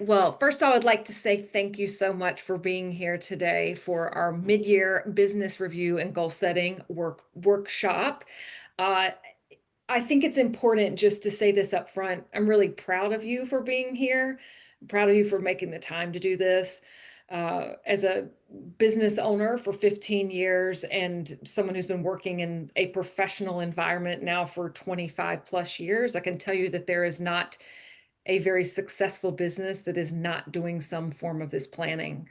Well, first, I would like to say thank you so much for being here today for our mid-year business review and goal setting workshop. Uh, I think it's important just to say this up front. I'm really proud of you for being here. I'm proud of you for making the time to do this. As a business owner for 15 years and someone who's been working in a professional environment now for 25 plus years, I can tell you that there is not a very successful business that is not doing some form of this planning.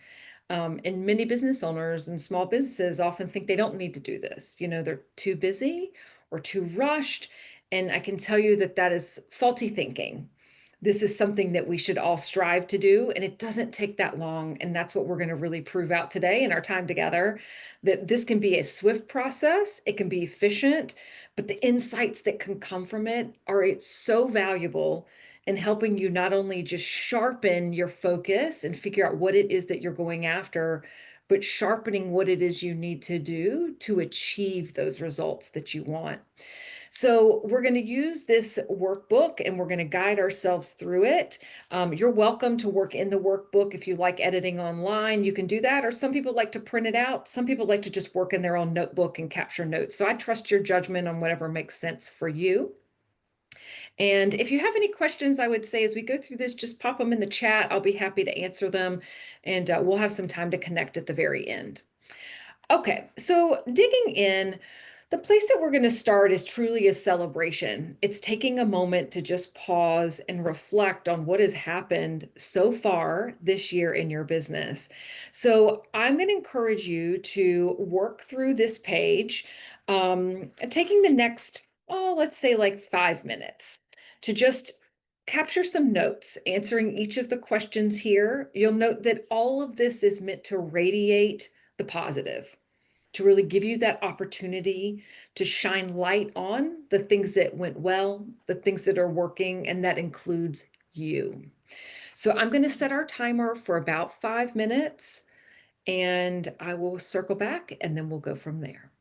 And many business owners and small businesses often think they don't need to do this. They're too busy or too rushed. And I can tell you that that is faulty thinking. This is something that we should all strive to do, and it doesn't take that long. And that's what we're going to really prove out today in our time together, that this can be a swift process, it can be efficient, but the insights that can come from it are it's so valuable in helping you not only just sharpen your focus and figure out what it is that you're going after, but sharpening what it is you need to do to achieve those results that you want. So we're going to use this workbook and we're going to guide ourselves through it. You're welcome to work in the workbook if you like editing online. You can do that, or some people like to print it out. Some people like to just work in their own notebook and capture notes. So I trust your judgment on whatever makes sense for you. And if you have any questions, I would say as we go through this, just pop them in the chat. I'll be happy to answer them. And we'll have some time to connect at the very end. Okay, so digging in, the place that we're going to start is truly a celebration. It's taking a moment to just pause and reflect on what has happened so far this year in your business. So I'm going to encourage you to work through this page, taking the next, oh, let's say like 5 minutes to just capture some notes, answering each of the questions here. You'll note that all of this is meant to radiate the positive, to really give you that opportunity to shine light on the things that went well, the things that are working, and that includes you. So I'm going to set our timer for about 5 minutes and I will circle back and then we'll go from there.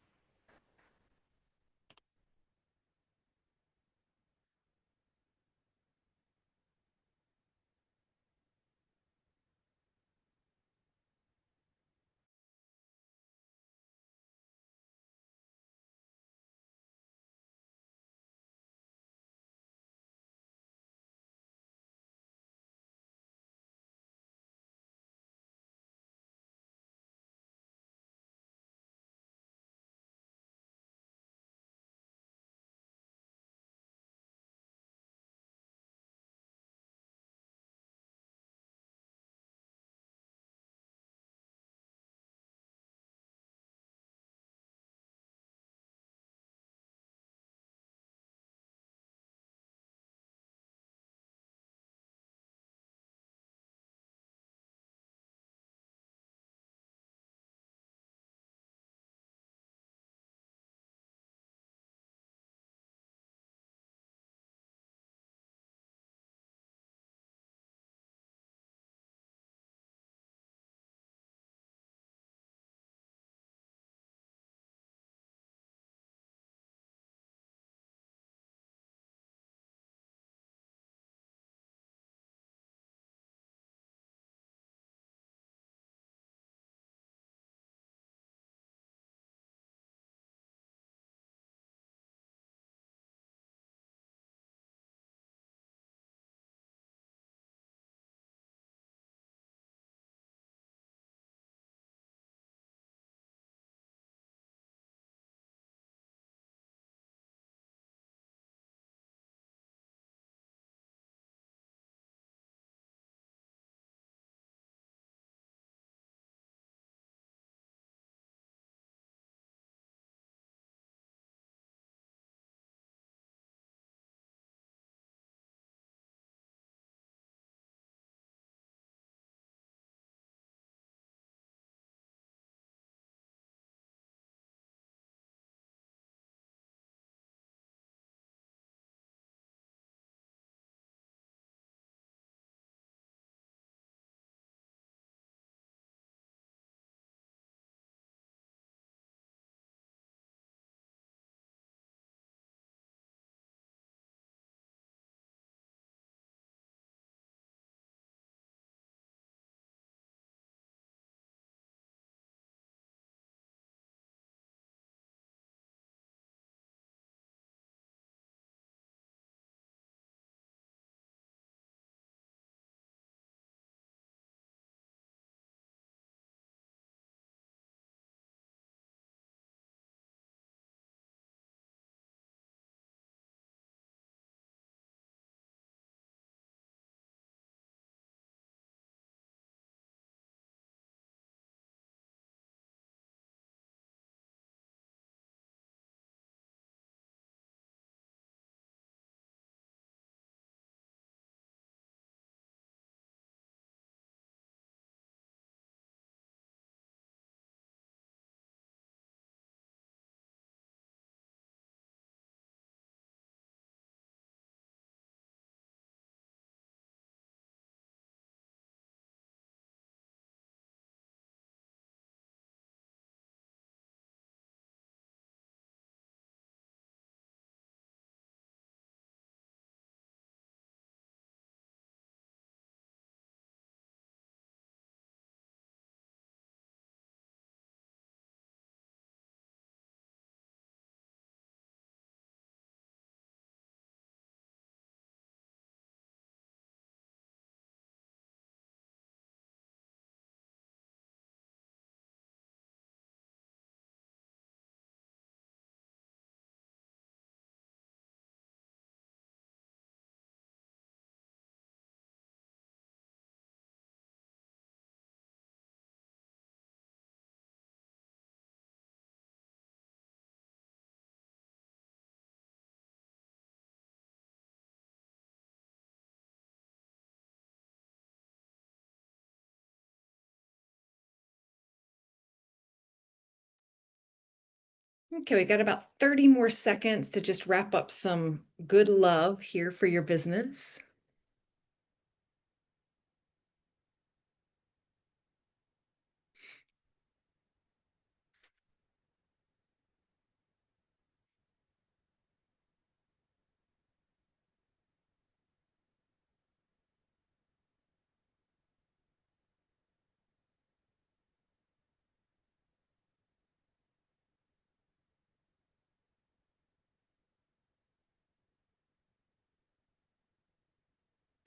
Okay, we got about 30 more seconds to just wrap up some good love here for your business.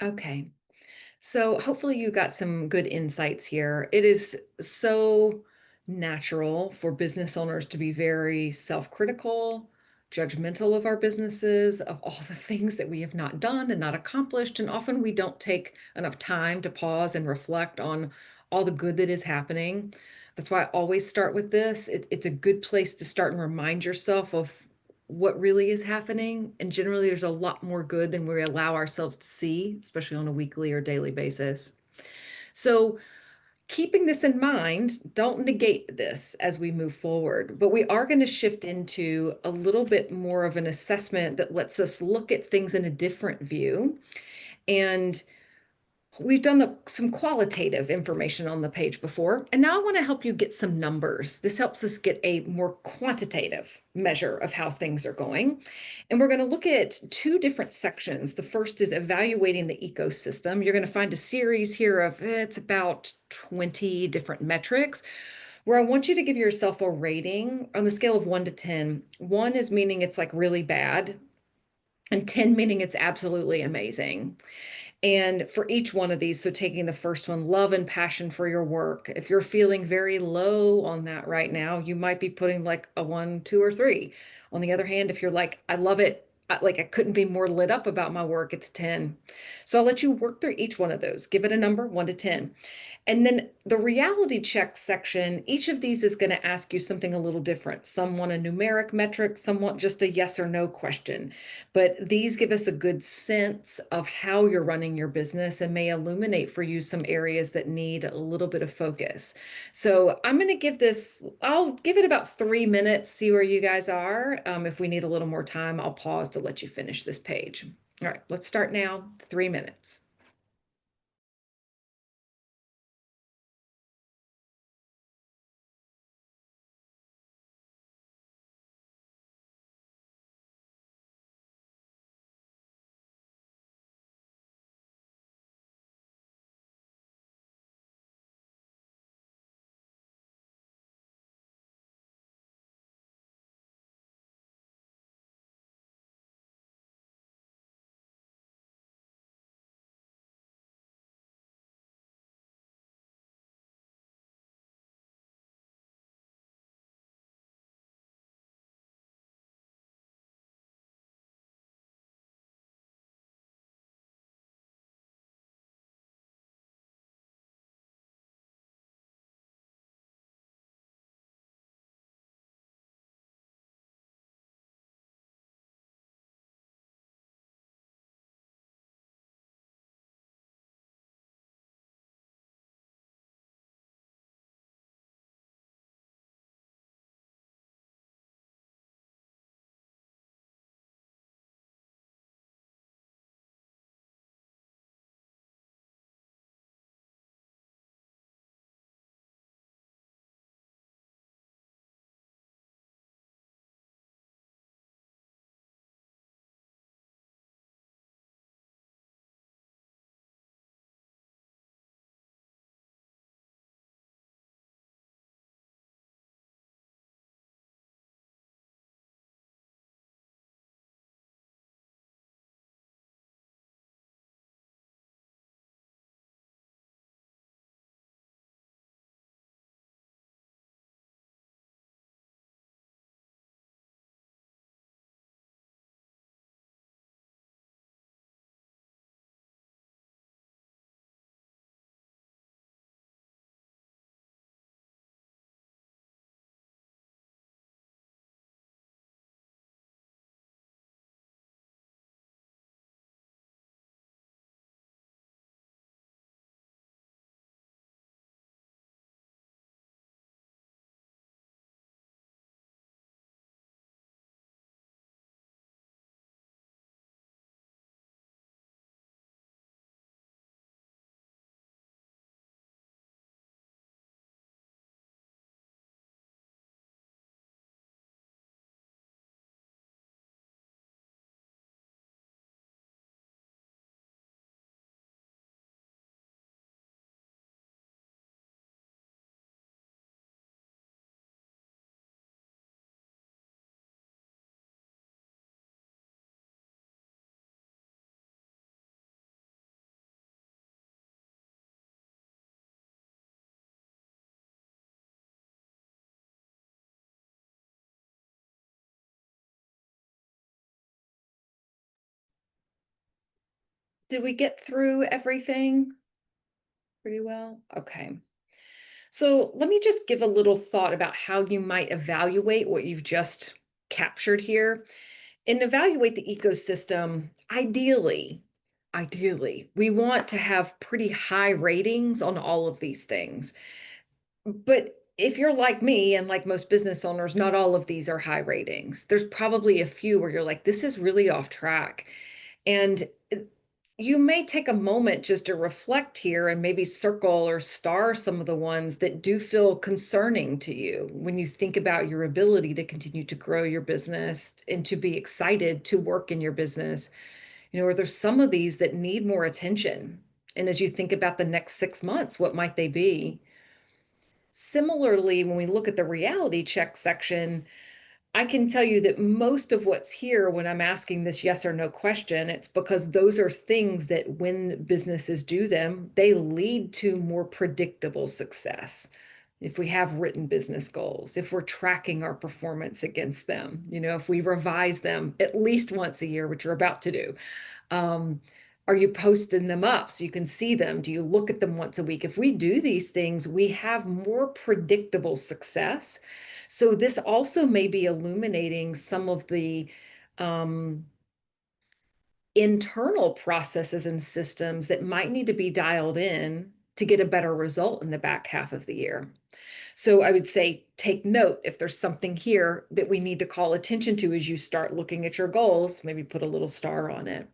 Okay. So hopefully you got some good insights here. It is so natural for business owners to be very self-critical, judgmental of our businesses, of all the things that we have not done and not accomplished. And often we don't take enough time to pause and reflect on all the good that is happening. That's why I always start with this. It's a good place to start and remind yourself of what really is happening. And generally, there's a lot more good than we allow ourselves to see, especially on a weekly or daily basis. So, keeping this in mind, don't negate this as we move forward, but we are going to shift into a little bit more of an assessment that lets us look at things in a different view. And we've done some qualitative information on the page before, and now I want to help you get some numbers. This helps us get a more quantitative measure of how things are going. And we're going to look at two different sections. The first is evaluating the ecosystem. You're going to find a series here of it's about 20 different metrics where I want you to give yourself a rating on the scale of 1 to 10. 1 is meaning it's like really bad, and 10 meaning it's absolutely amazing. And for each one of these, so taking the first one, love and passion for your work. If you're feeling very low on that right now, you might be putting like a 1, 2, or 3. On the other hand, if you're like, I love it, like I couldn't be more lit up about my work, it's 10. So I'll let you work through each one of those. Give it a number, 1 to 10. And then the reality check section, each of these is going to ask you something a little different. Some want a numeric metric, some want just a yes or no question. But these give us a good sense of how you're running your business and may illuminate for you some areas that need a little bit of focus. So I'm going to give this, I'll give it about 3 minutes, see where you guys are. If we need a little more time, I'll pause to let you finish this page. All right, let's start now. 3 minutes. Did we get through everything pretty well? Okay. So let me just give a little thought about how you might evaluate what you've just captured here. And evaluate the ecosystem, ideally, we want to have pretty high ratings on all of these things. But if you're like me and like most business owners, not all of these are high ratings. There's probably a few where you're like, this is really off track. And you may take a moment just to reflect here and maybe circle or star some of the ones that do feel concerning to you when you think about your ability to continue to grow your business and to be excited to work in your business. Are there some of these that need more attention? And as you think about the next 6 months, what might they be? Similarly, when we look at the reality check section, I can tell you that most of what's here when I'm asking this yes or no question, it's because those are things that when businesses do them, they lead to more predictable success. If we have written business goals, if we're tracking our performance against them, if we revise them at least once a year, which we're about to do, um, are you posting them up so you can see them? Do you look at them once a week? If we do these things, we have more predictable success. So this also may be illuminating some of the um, internal processes and systems that might need to be dialed in to get a better result in the back half of the year. So I would say take note if there's something here that we need to call attention to as you start looking at your goals, maybe put a little star on it.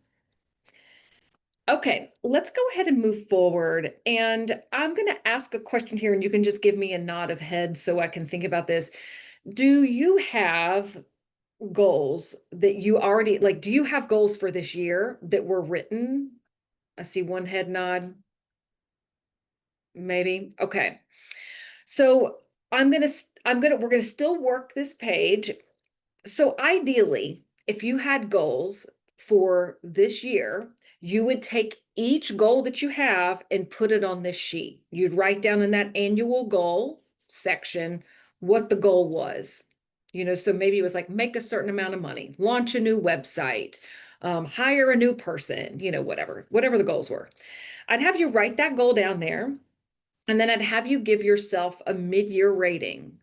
Okay, let's go ahead and move forward. And I'm going to ask a question here, and you can just give me a nod of head so I can think about this. Do you have goals that you already like? Do you have goals for this year that were written? I see one head nod, maybe. Okay. So we're gonna still work this page. So ideally, if you had goals for this year, you would take each goal that you have and put it on this sheet. You'd write down in that annual goal section what the goal was. So maybe it was like make a certain amount of money, launch a new website, hire a new person, whatever the goals were. I'd have you write that goal down there, and then I'd have you give yourself a mid-year rating.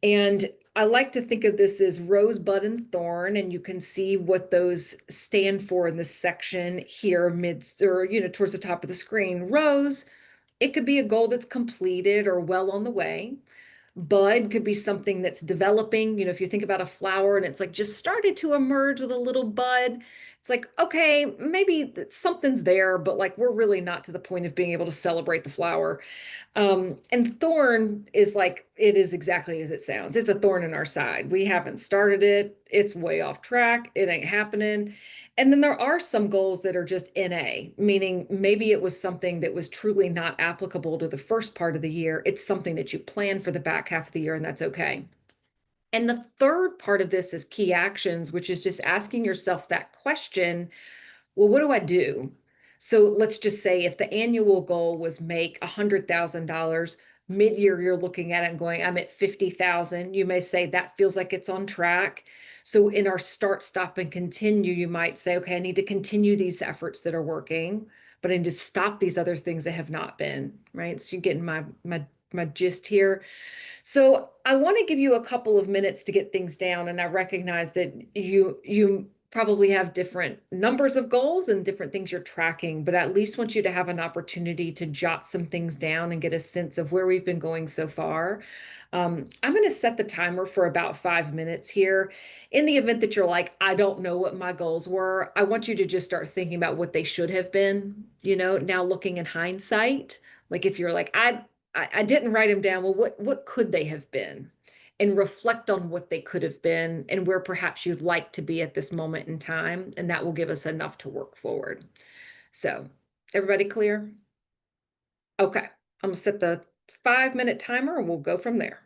And I like to think of this as rosebud and thorn, and you can see what those stand for in this section here, towards the top of the screen. Rose, it could be a goal that's completed or well on the way. Bud could be something that's developing. If you think about a flower and it's like just started to emerge with a little bud, it's like, okay, maybe something's there, but like we're really not to the point of being able to celebrate the flower. And thorn is like, it is exactly as it sounds. It's a thorn in our side. We haven't started it. It's way off track. It ain't happening. And then there are some goals that are just NA, meaning maybe it was something that was truly not applicable to the first part of the year. It's something that you plan for the back half of the year, and that's okay. And the third part of this is key actions, which is just asking yourself that question, well, what do I do? So let's just say if the annual goal was make $100,000, mid-year you're looking at it and going, I'm at 50,000. You may say that feels like it's on track. So in our start, stop, and continue, you might say, okay, I need to continue these efforts that are working, but I need to stop these other things that have not been, right? So you're getting my gist here. So I want to give you a couple of minutes to get things down, and I recognize that you probably have different numbers of goals and different things you're tracking, but at least want you to have an opportunity to jot some things down and get a sense of where we've been going so far. I'm going to set the timer for about 5 minutes here. In the event that you're like, I don't know what my goals were, I want you to just start thinking about what they should have been, now looking in hindsight. Like if you're like, I didn't write them down. Well, what could they have been? And reflect on what they could have been and where perhaps you'd like to be at this moment in time. And that will give us enough to work forward. So, everybody clear? Okay, I'm gonna set the 5-minute timer and we'll go from there.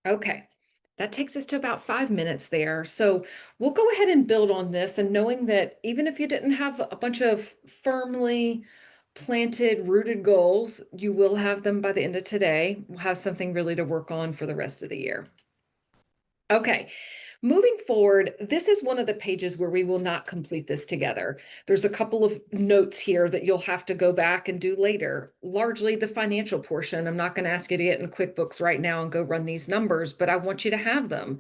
Okay. That takes us to about 5 minutes there. So we'll go ahead and build on this, and knowing that even if you didn't have a bunch of firmly planted, rooted goals, you will have them by the end of today. We'll have something really to work on for the rest of the year. Okay, moving forward, this is one of the pages where we will not complete this together. There's a couple of notes here that you'll have to go back and do later. Largely the financial portion. I'm not going to ask you to get in QuickBooks right now and go run these numbers, but I want you to have them.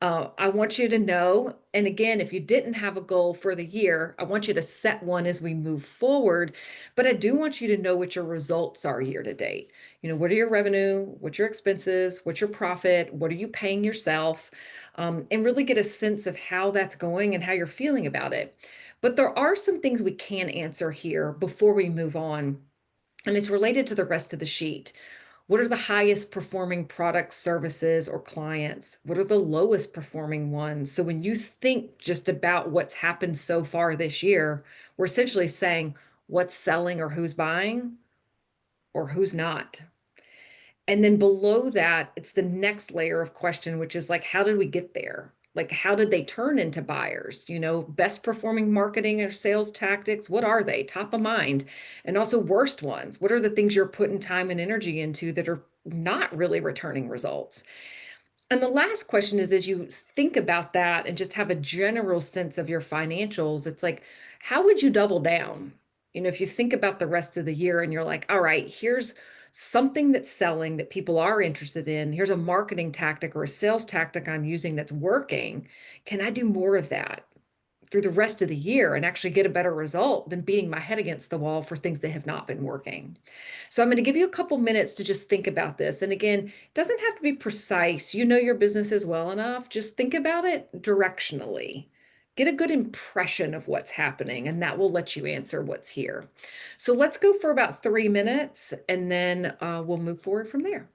I want you to know, and again, if you didn't have a goal for the year, I want you to set one as we move forward, but I do want you to know what your results are year to date. What are your revenue? What's your expenses? What's your profit? What are you paying yourself? And really get a sense of how that's going and how you're feeling about it. But there are some things we can answer here before we move on, and it's related to the rest of the sheet. What are the highest performing products, services, or clients? What are the lowest performing ones? So when you think just about what's happened so far this year, we're essentially saying what's selling or who's buying or who's not. And then below that, it's the next layer of question, which is like, how did we get there? Like, how did they turn into buyers? Best performing marketing or sales tactics, what are they? Top of mind. And also worst ones. What are the things you're putting time and energy into that are not really returning results? And the last question is, as you think about that and just have a general sense of your financials, it's like, how would you double down? If you think about the rest of the year and you're like, all right, here's something that's selling that people are interested in. Here's a marketing tactic or a sales tactic I'm using that's working. Can I do more of that through the rest of the year and actually get a better result than beating my head against the wall for things that have not been working? So I'm going to give you a couple minutes to just think about this. And again, it doesn't have to be precise. You know your businesses well enough. Just think about it directionally. Get a good impression of what's happening, and that will let you answer what's here. So let's go for about 3 minutes, and then we'll move forward from there.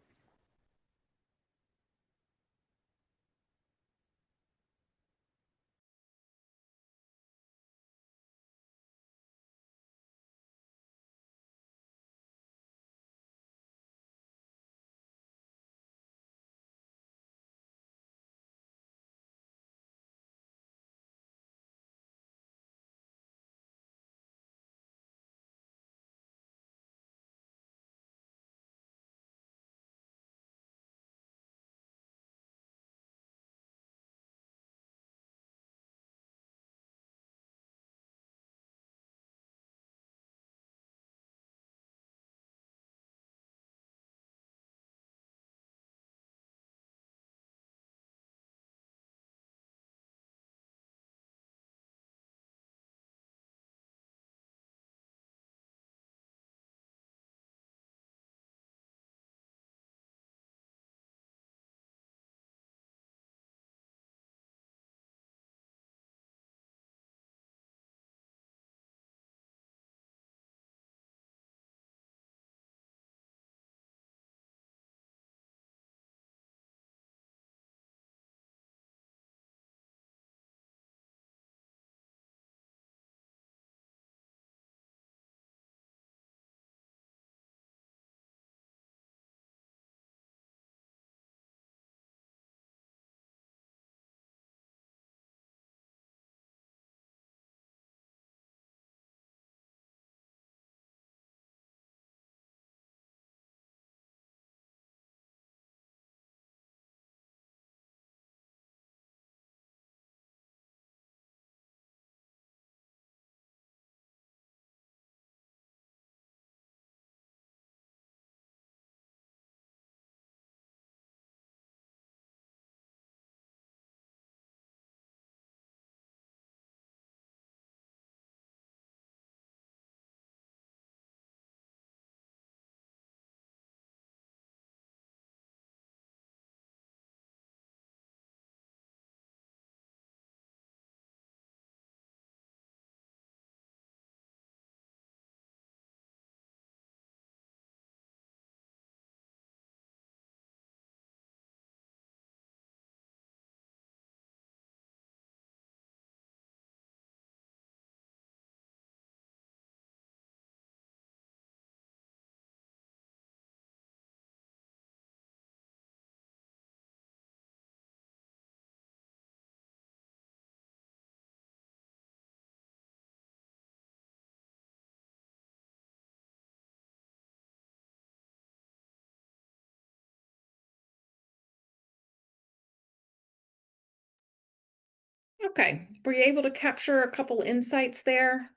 Okay. Were you able to capture a couple insights there?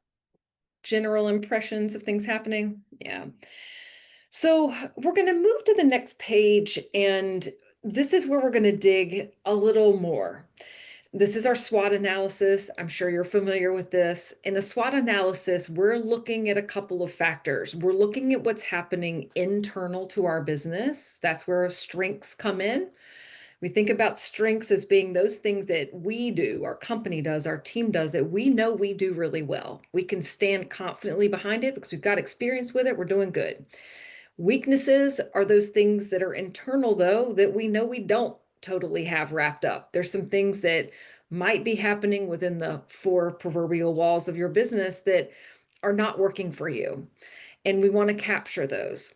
General impressions of things happening? Yeah. So we're going to move to the next page, and this is where we're going to dig a little more. This is our SWOT analysis. I'm sure you're familiar with this. In a SWOT analysis, we're looking at a couple of factors. We're looking at what's happening internal to our business. That's where strengths come in. We think about strengths as being those things that we do, our company does, our team does, that we know we do really well. We can stand confidently behind it because we've got experience with it. We're doing good. Weaknesses are those things that are internal, though, that we know we don't totally have wrapped up. There's some things that might be happening within the four proverbial walls of your business that are not working for you. And we want to capture those.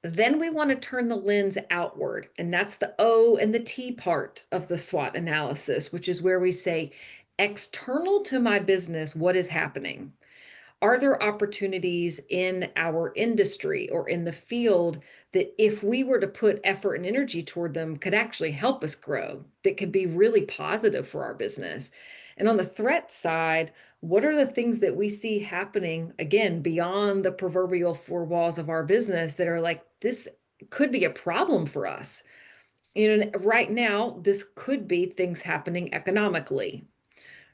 Then we want to turn the lens outward. And that's the O and the T part of the SWOT analysis, which is where we say, external to my business, what is happening? Are there opportunities in our industry or in the field that if we were to put effort and energy toward them could actually help us grow, that could be really positive for our business? And on the threat side, what are the things that we see happening, again, beyond the proverbial four walls of our business that are like, this could be a problem for us? You know, right now, this could be things happening economically,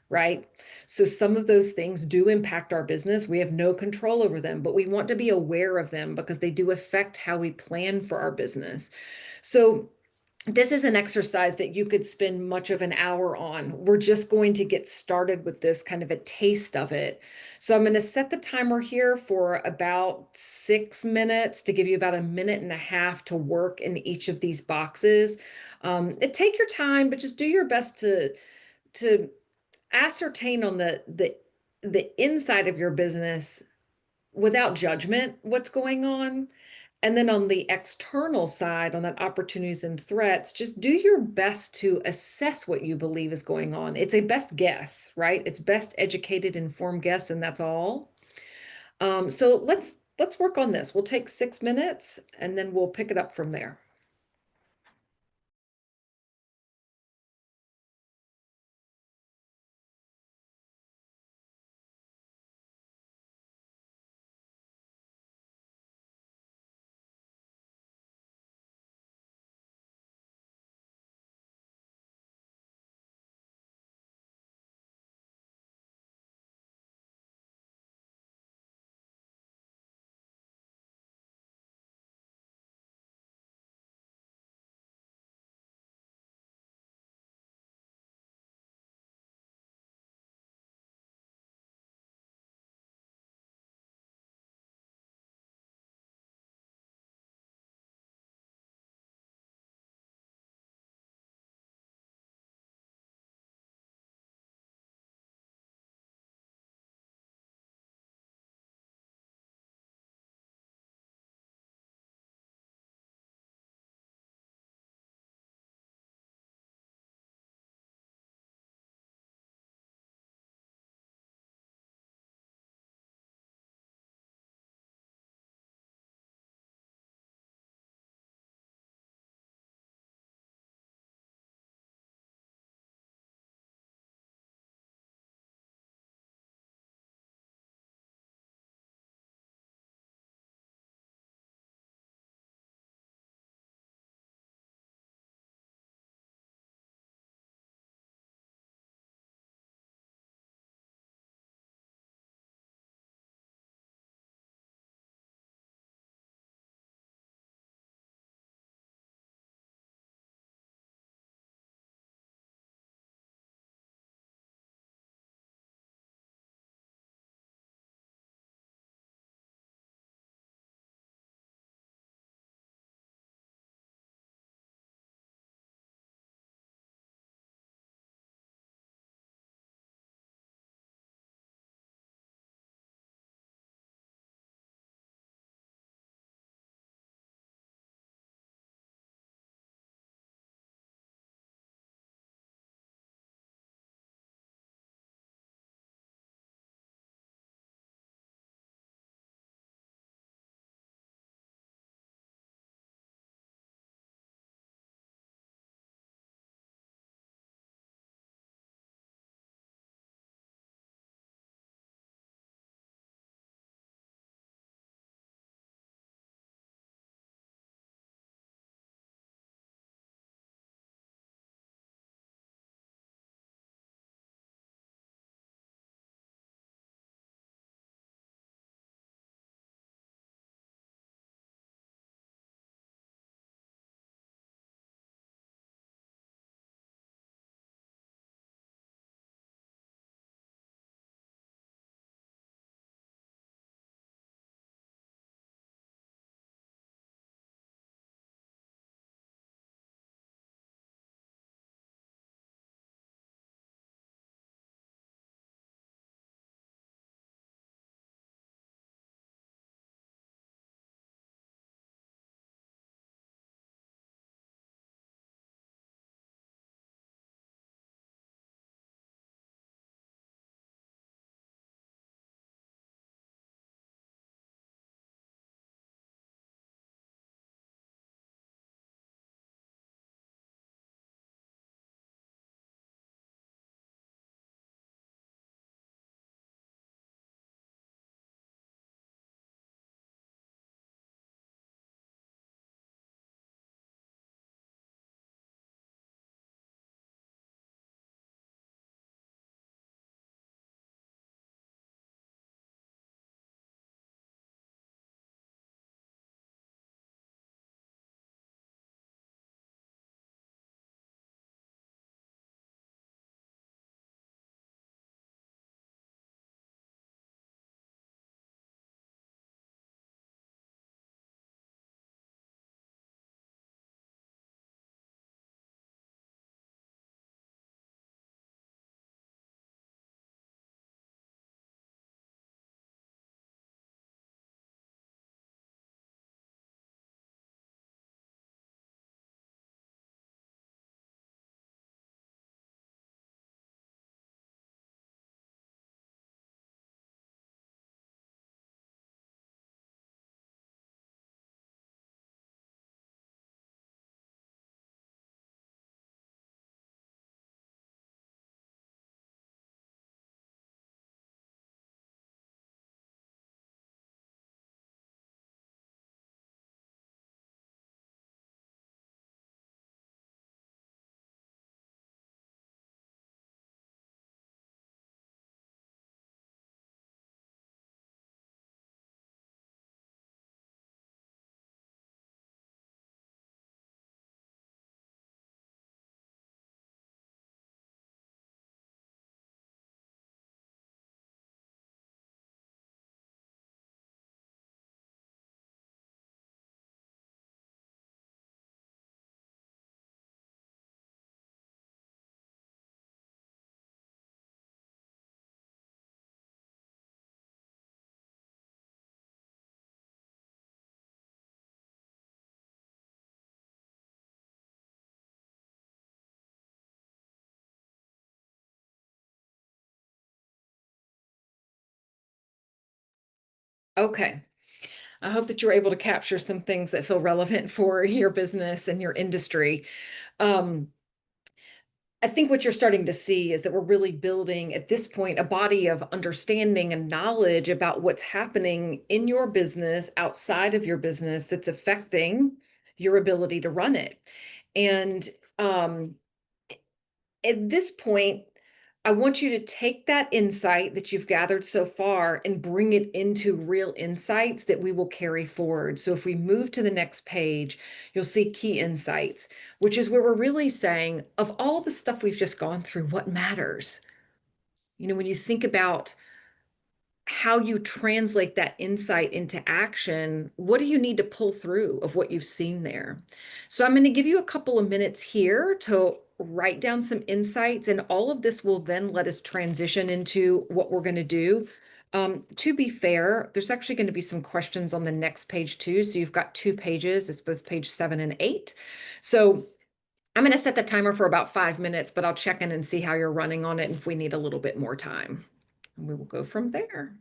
right? So some of those things do impact our business. We have no control over them, but we want to be aware of them because they do affect how we plan for our business. So this is an exercise that you could spend much of an hour on. We're just going to get started with this, kind of a taste of it. So I'm going to set the timer here for about 6 minutes to give you about a minute and a half to work in each of these boxes. Take your time, but just do your best to ascertain on the inside of your business without judgment what's going on. And then on the external side, on that opportunities and threats, just do your best to assess what you believe is going on. It's a best guess, right? It's best educated, informed guess, and that's all. So let's work on this. We'll take 6 minutes and then we'll pick it up from there. Okay. I hope that you're able to capture some things that feel relevant for your business and your industry. Um, I think what you're starting to see is that we're really building at this point a body of understanding and knowledge about what's happening in your business, outside of your business, that's affecting your ability to run it. And um, at this point, I want you to take that insight that you've gathered so far and bring it into real insights that we will carry forward. So if we move to the next page, you'll see key insights, which is where we're really saying, of all the stuff we've just gone through, what matters? When you think about how you translate that insight into action, what do you need to pull through of what you've seen there? So I'm going to give you a couple of minutes here to write down some insights, and all of this will then let us transition into what we're going to do. To be fair, there's actually going to be some questions on the next page too. So you've got 2 pages. It's both page 7 and 8. So I'm going to set the timer for about 5 minutes, but I'll check in and see how you're running on it and if we need a little bit more time. And we will go from there.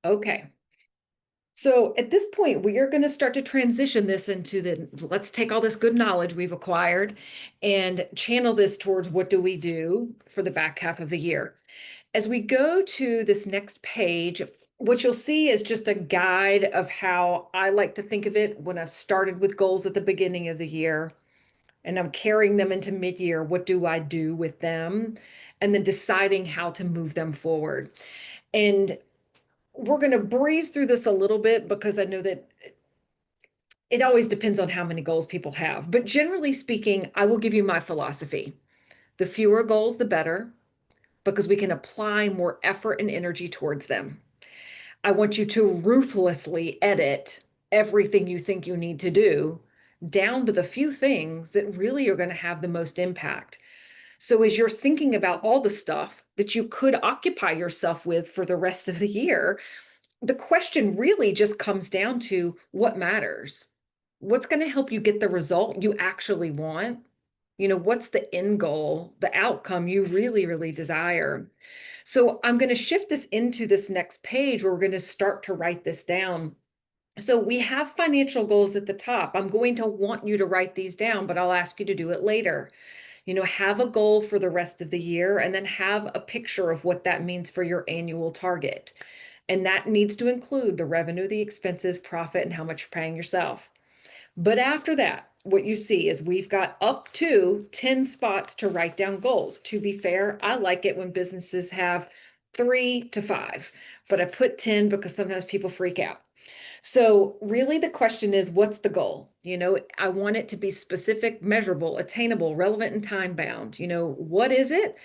Okay. So at this point, we are going to start to transition this into let's take all this good knowledge we've acquired and channel this towards what do we do for the back half of the year. As we go to this next page, what you'll see is just a guide of how I like to think of it when I've started with goals at the beginning of the year and I'm carrying them into mid-year. What do I do with them? And then deciding how to move them forward. And we're going to breeze through this a little bit because I know that it always depends on how many goals people have. But generally speaking, I will give you my philosophy. The fewer goals, the better, because we can apply more effort and energy towards them. I want you to ruthlessly edit everything you think you need to do down to the few things that really are going to have the most impact. So, as you're thinking about all the stuff that you could occupy yourself with for the rest of the year, the question really just comes down to what matters. What's going to help you get the result you actually want? What's the end goal, the outcome you really, really desire? So I'm going to shift this into this next page where we're going to start to write this down. So we have financial goals at the top. I'm going to want you to write these down, but I'll ask you to do it later. Have a goal for the rest of the year and then have a picture of what that means for your annual target. And that needs to include the revenue, the expenses, profit, and how much you're paying yourself. But after that, what you see is we've got up to 10 spots to write down goals. To be fair, I like it when businesses have 3 to 5, but I put 10 because sometimes people freak out. So, really, the question is what's the goal? I want it to be specific, measurable, attainable, relevant, and time bound. What is it?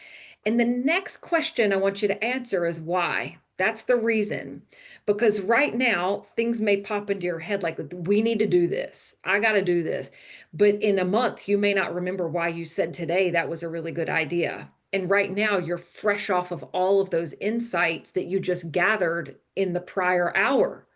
And the next question I want you to answer is why? That's the reason. Because right now, things may pop into your head like, we need to do this. I got to do this. But in a month, you may not remember why you said today that was a really good idea. And right now, you're fresh off of all of those insights that you just gathered in the prior hour.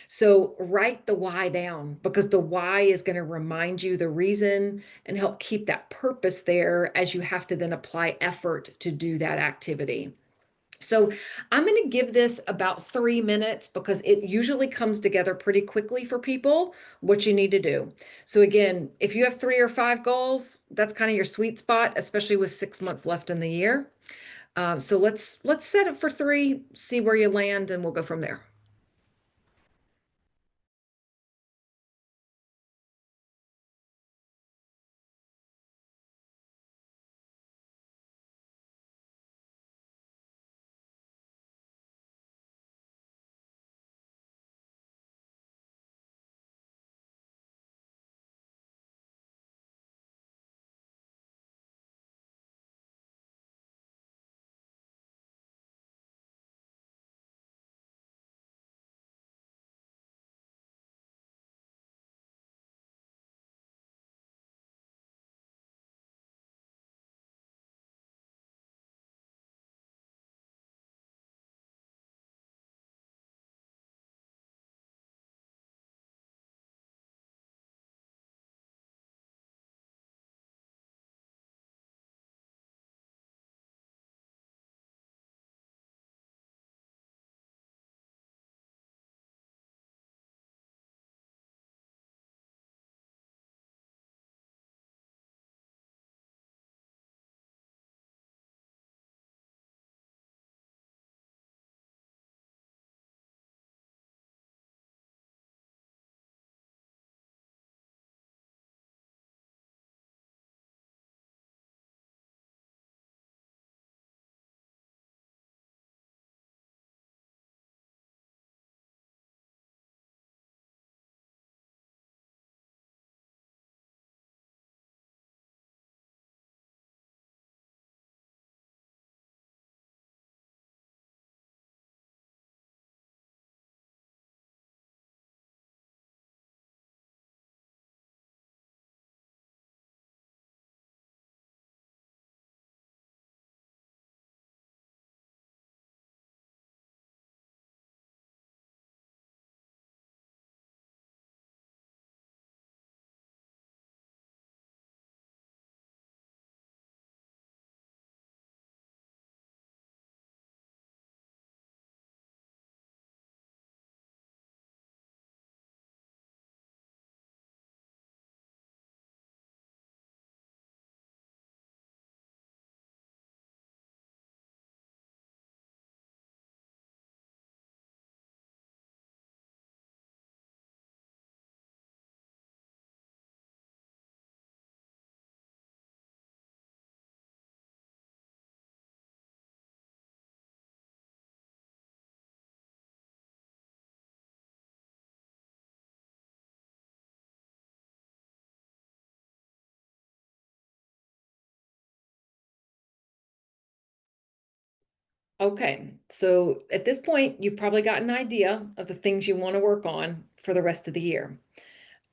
So write the why down because the why is going to remind you the reason and help keep that purpose there as you have to then apply effort to do that activity. So I'm going to give this about 3 minutes because it usually comes together pretty quickly for people, what you need to do. So again, if you have 3 or 5 goals, that's kind of your sweet spot, especially with 6 months left in the year. So let's set it for 3, see where you land, and we'll go from there. Okay, so at this point, you've probably got an idea of the things you want to work on for the rest of the year.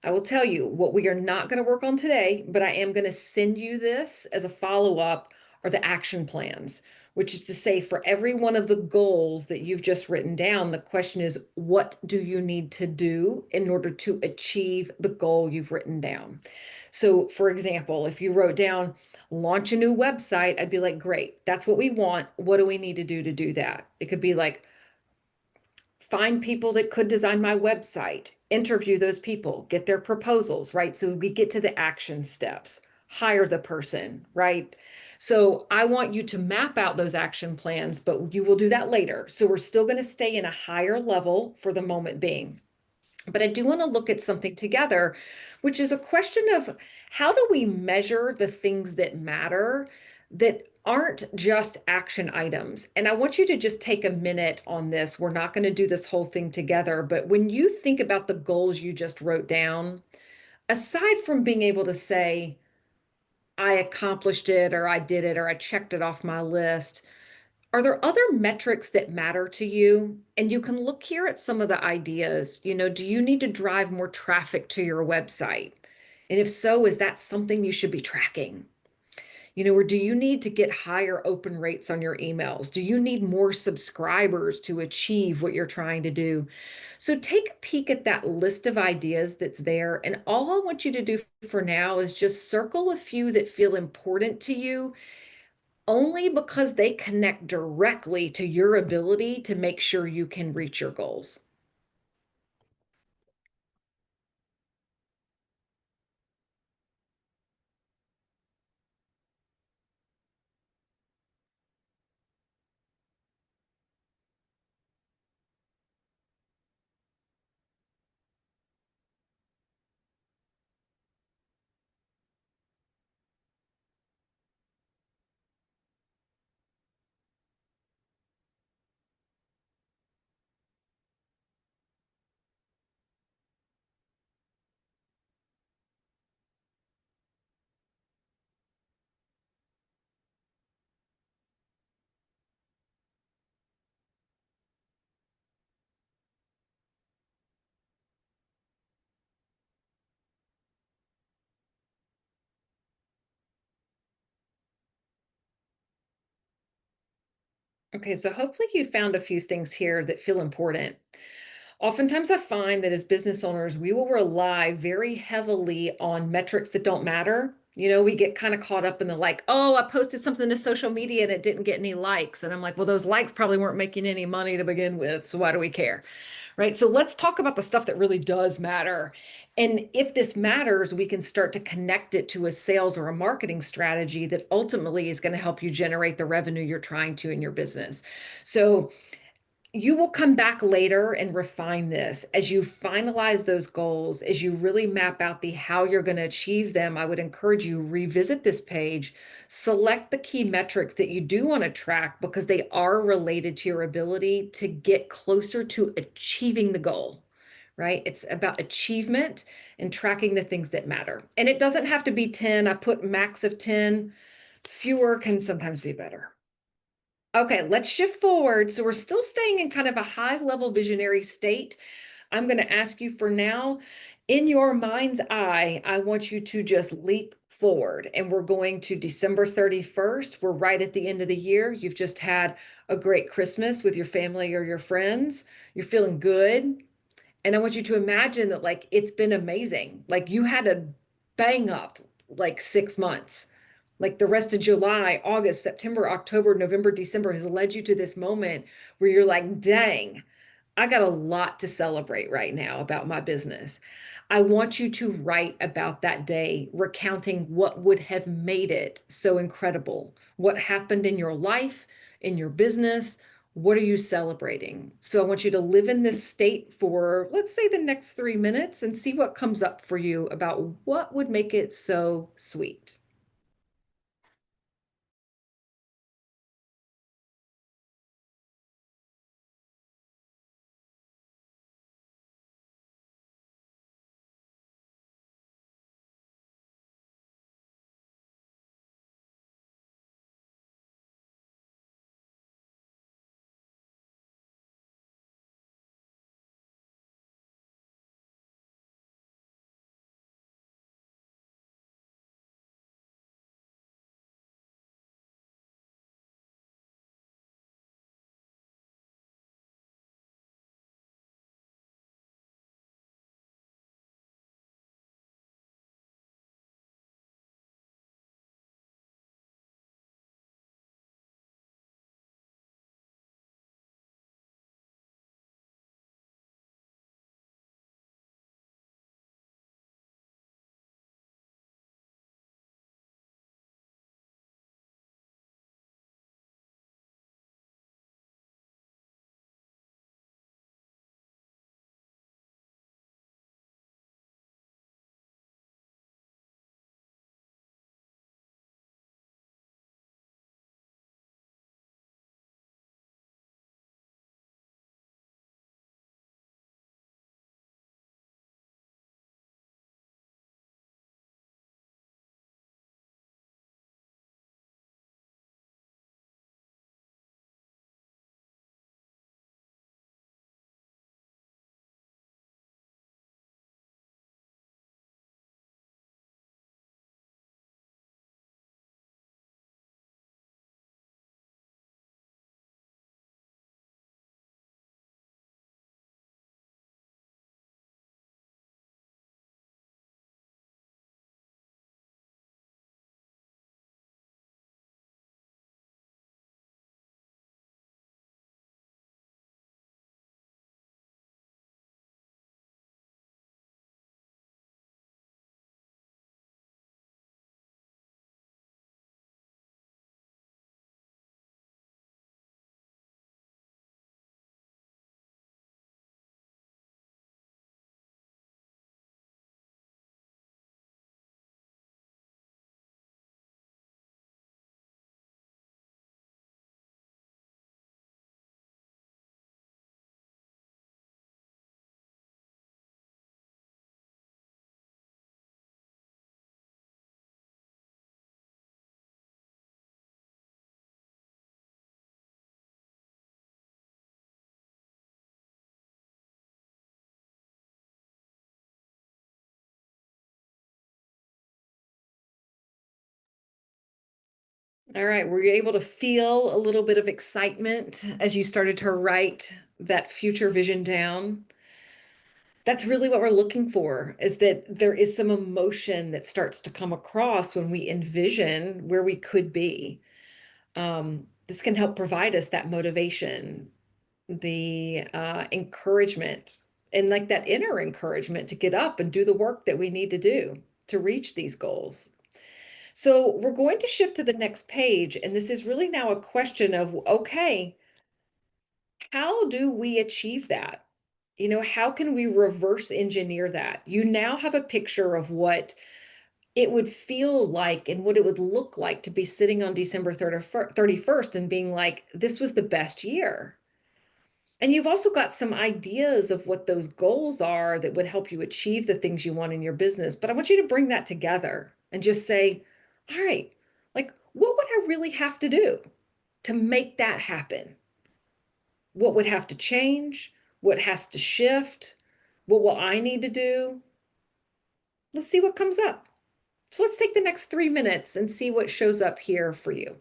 I will tell you what we are not going to work on today, but I am going to send you this as a follow-up are the action plans, which is to say for every one of the goals that you've just written down, the question is, what do you need to do in order to achieve the goal you've written down? So, for example, if you wrote down launch a new website, I'd be like, great, that's what we want. What do we need to do that? It could be like, find people that could design my website, interview those people, get their proposals, right? So we get to the action steps, hire the person, right? So I want you to map out those action plans, but you will do that later. So we're still going to stay in a higher level for the moment being. But I do want to look at something together, which is a question of how do we measure the things that matter that aren't just action items? And I want you to just take a minute on this. We're not going to do this whole thing together, but when you think about the goals you just wrote down, aside from being able to say, I accomplished it, or I did it, or I checked it off my list, are there other metrics that matter to you? And you can look here at some of the ideas. Do you need to drive more traffic to your website? And if so, is that something you should be tracking? Or do you need to get higher open rates on your emails? Do you need more subscribers to achieve what you're trying to do? So take a peek at that list of ideas that's there. And all I want you to do for now is just circle a few that feel important to you only because they connect directly to your ability to make sure you can reach your goals. Okay, so hopefully you found a few things here that feel important. Oftentimes, I find that as business owners, we will rely very heavily on metrics that don't matter. We get kind of caught up in the like, oh, I posted something to social media and it didn't get any likes. And I'm like, well, those likes probably weren't making any money to begin with. So why do we care? Right. So let's talk about the stuff that really does matter. And if this matters, we can start to connect it to a sales or a marketing strategy that ultimately is going to help you generate the revenue you're trying to in your business. So you will come back later and refine this as you finalize those goals, as you really map out the how you're going to achieve them. I would encourage you revisit this page, select the key metrics that you do want to track because they are related to your ability to get closer to achieving the goal, right? It's about achievement and tracking the things that matter. And it doesn't have to be 10. I put max of 10. Fewer can sometimes be better. Okay, let's shift forward. So we're still staying in kind of a high level visionary state. I'm going to ask you for now, in your mind's eye, I want you to just leap forward. And we're going to December 31st. We're right at the end of the year. You've just had a great Christmas with your family or your friends. You're feeling good. And I want you to imagine that like it's been amazing. Like you had a bang up like 6 months. Like the rest of July, August, September, October, November, December has led you to this moment where you're like, dang, I got a lot to celebrate right now about my business. I want you to write about that day, recounting what would have made it so incredible. What happened in your life, in your business? What are you celebrating? So I want you to live in this state for, let's say, the next 3 minutes and see what comes up for you about what would make it so sweet. All right. Were you able to feel a little bit of excitement as you started to write that future vision down? That's really what we're looking for, is that there is some emotion that starts to come across when we envision where we could be. This can help provide us that motivation, the encouragement, and like that inner encouragement to get up and do the work that we need to do to reach these goals. So we're going to shift to the next page, and this is really now a question of, okay, how do we achieve that? How can we reverse engineer that? You now have a picture of what it would feel like and what it would look like to be sitting on December 31st and being like, this was the best year. And you've also got some ideas of what those goals are that would help you achieve the things you want in your business. But I want you to bring that together and just say, all right, like, what would I really have to do to make that happen? What would have to change? What has to shift? What will I need to do? Let's see what comes up. So let's take the next 3 minutes and see what shows up here for you.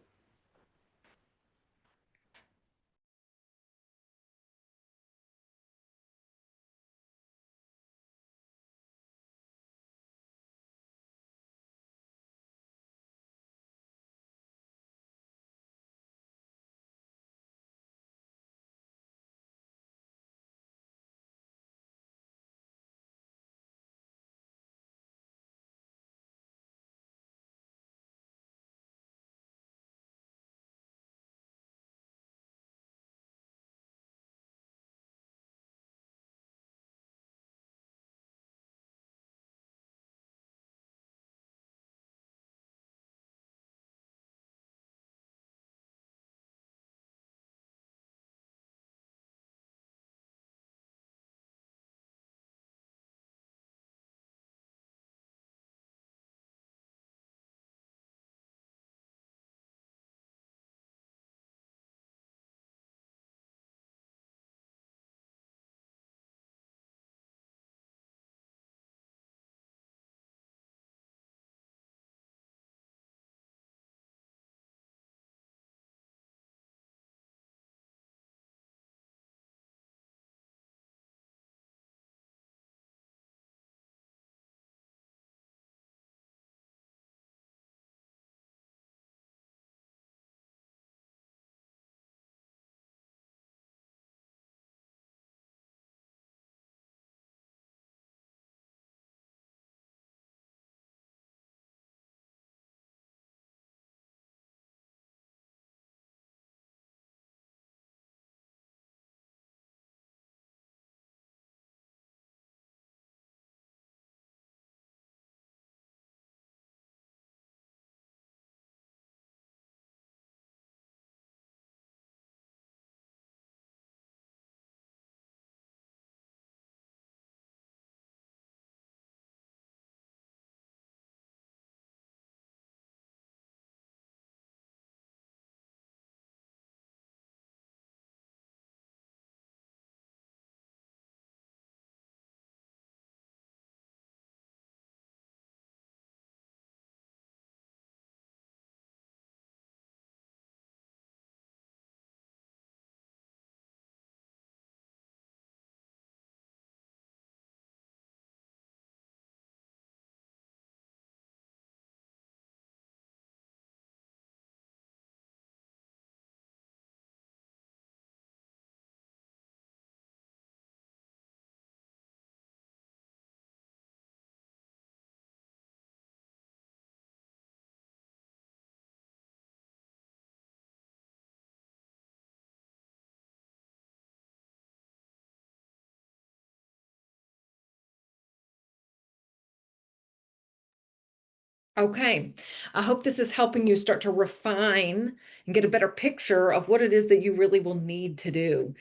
Okay, I hope this is helping you start to refine and get a better picture of what it is that you really will need to do.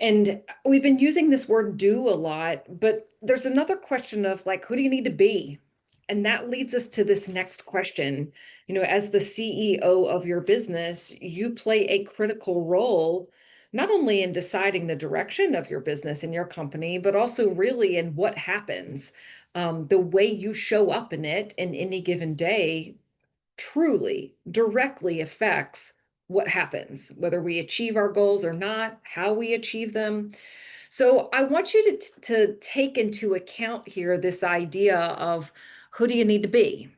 And we've been using this word do a lot, but there's another question of like, who do you need to be? And that leads us to this next question. As the CEO of your business, you play a critical role, not only in deciding the direction of your business and your company, but also really in what happens. The way you show up in it in any given day truly directly affects what happens, whether we achieve our goals or not, how we achieve them. So I want you to take into account here this idea of who do you need to be?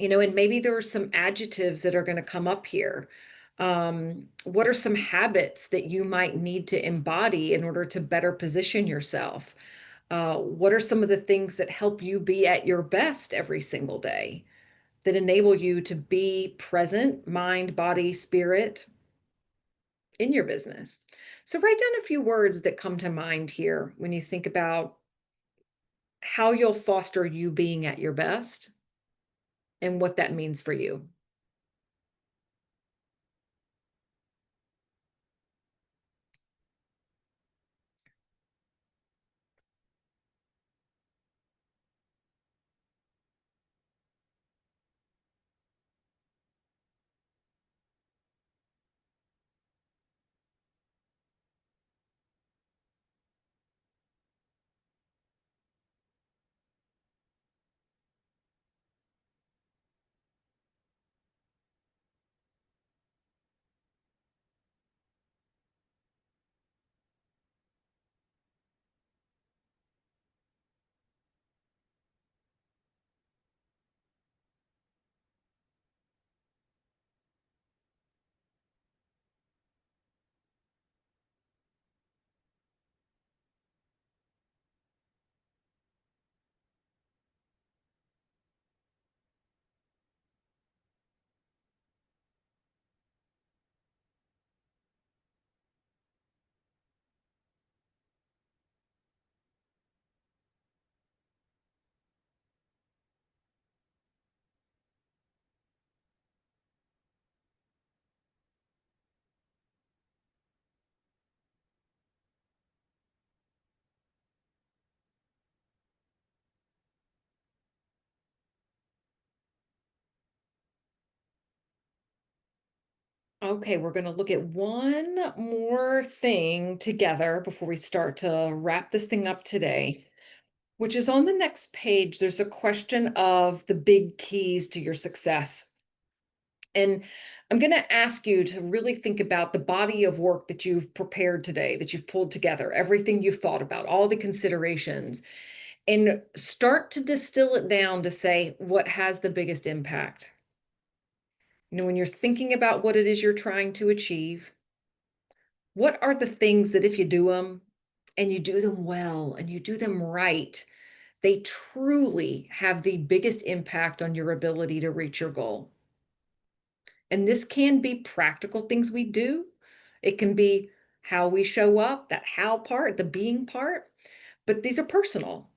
And maybe there are some adjectives that are going to come up here. What are some habits that you might need to embody in order to better position yourself? What are some of the things that help you be at your best every single day, that enable you to be present, mind, body, spirit in your business? So write down a few words that come to mind here when you think about how you'll foster you being at your best and what that means for you. Okay, we're going to look at one more thing together before we start to wrap this thing up today, which is on the next page. There's a question of the big keys to your success. And I'm going to ask you to really think about the body of work that you've prepared today, that you've pulled together, everything you've thought about, all the considerations, and start to distill it down to say what has the biggest impact. When you're thinking about what it is you're trying to achieve, what are the things that if you do them and you do them well and you do them right, they truly have the biggest impact on your ability to reach your goal? And this can be practical things we do. It can be how we show up, that how part, the being part, but these are personal.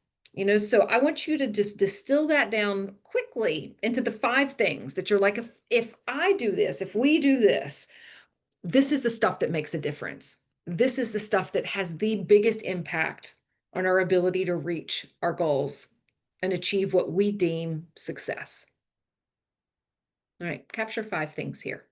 So I want you to just distill that down quickly into the five things that you're like, if I do this, if we do this, this is the stuff that makes a difference. This is the stuff that has the biggest impact on our ability to reach our goals and achieve what we deem success. All right, capture five things here.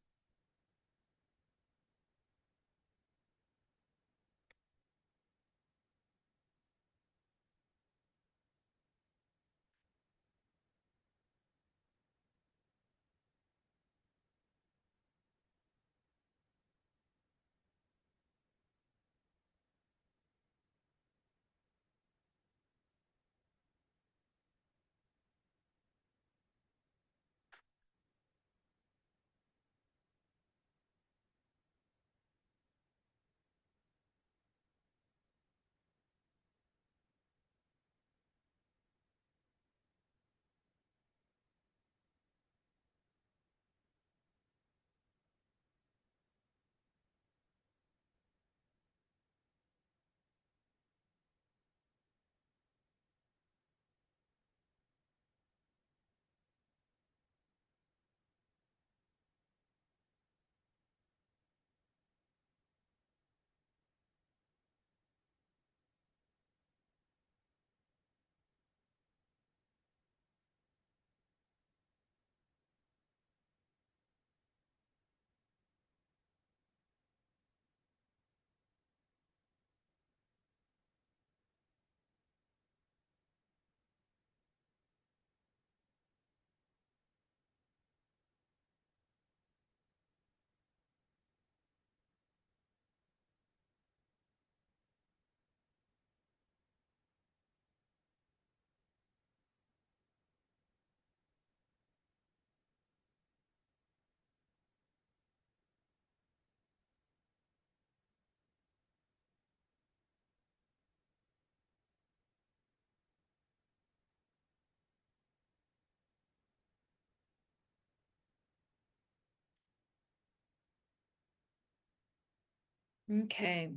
Okay.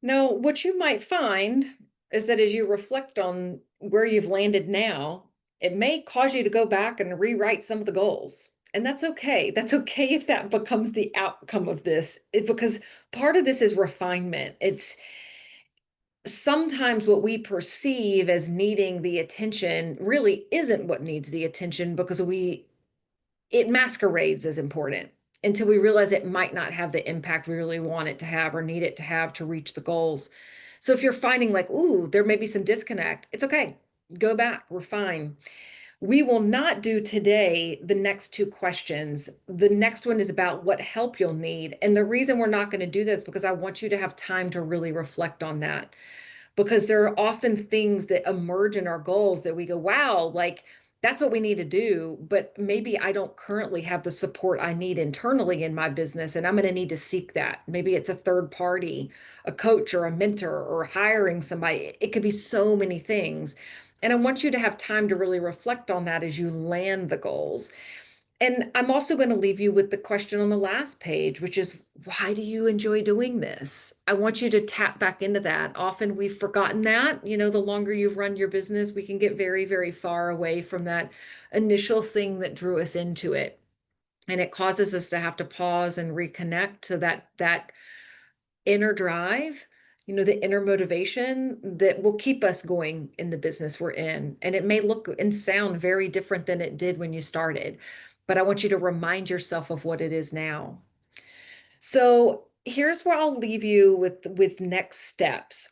Now, what you might find is that as you reflect on where you've landed now, it may cause you to go back and rewrite some of the goals. And that's okay. That's okay if that becomes the outcome of this, because part of this is refinement. It's sometimes what we perceive as needing the attention really isn't what needs the attention because it masquerades as important until we realize it might not have the impact we really want it to have or need it to have to reach the goals. So if you're finding like, ooh, there may be some disconnect, it's okay. Go back, refine. We will not do today the next two questions. The next one is about what help you'll need. And the reason we're not going to do this because I want you to have time to really reflect on that because there are often things that emerge in our goals that we go, wow, like that's what we need to do. But maybe I don't currently have the support I need internally in my business, and I'm going to need to seek that. Maybe it's a third party, a coach or a mentor, or hiring somebody. It could be so many things. And I want you to have time to really reflect on that as you land the goals. And I'm also going to leave you with the question on the last page, which is, why do you enjoy doing this? I want you to tap back into that. Often we've forgotten that. The longer you've run your business, we can get very, very far away from that initial thing that drew us into it. And it causes us to have to pause and reconnect to that inner drive, the inner motivation that will keep us going in the business we're in. And it may look and sound very different than it did when you started, but I want you to remind yourself of what it is now. So here's where I'll leave you with next steps.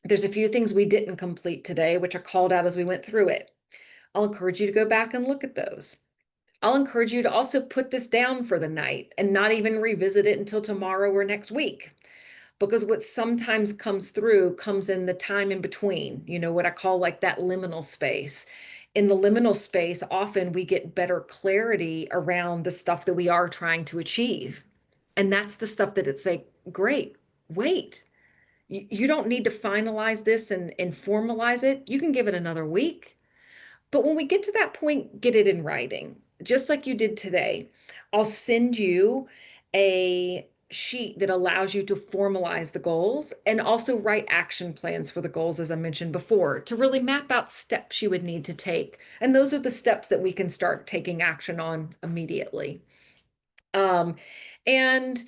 There's a few things we didn't complete today, which are called out as we went through it. I'll encourage you to go back and look at those. I'll encourage you to also put this down for the night and not even revisit it until tomorrow or next week. Because what sometimes comes through comes in the time in between, what I call like that liminal space. In the liminal space, often we get better clarity around the stuff that we are trying to achieve. And that's the stuff that it's like, great, wait. You don't need to finalize this and formalize it. You can give it another week. But when we get to that point, get it in writing, just like you did today. I'll send you a sheet that allows you to formalize the goals and also write action plans for the goals, as I mentioned before, to really map out steps you would need to take. And those are the steps that we can start taking action on immediately. Um, and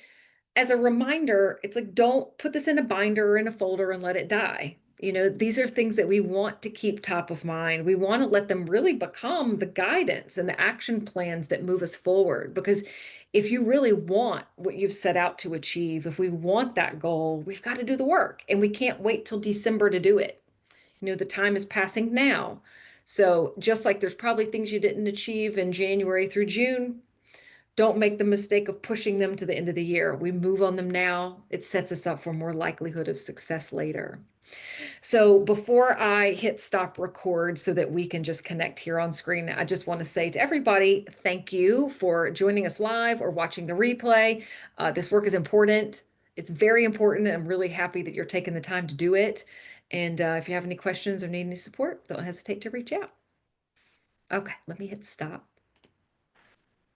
as a reminder, it's like, don't put this in a binder or in a folder and let it die. These are things that we want to keep top of mind. We want to let them really become the guidance and the action plans that move us forward. Because if you really want what you've set out to achieve, if we want that goal, we've got to do the work and we can't wait till December to do it. The time is passing now. So just like there's probably things you didn't achieve in January through June, don't make the mistake of pushing them to the end of the year. We move on them now. It sets us up for more likelihood of success later. So before I hit stop record so that we can just connect here on screen, I just want to say to everybody, thank you for joining us live or watching the replay. This work is important. It's very important. I'm really happy that you're taking the time to do it. And if you have any questions or need any support, don't hesitate to reach out. Okay, let me hit stop.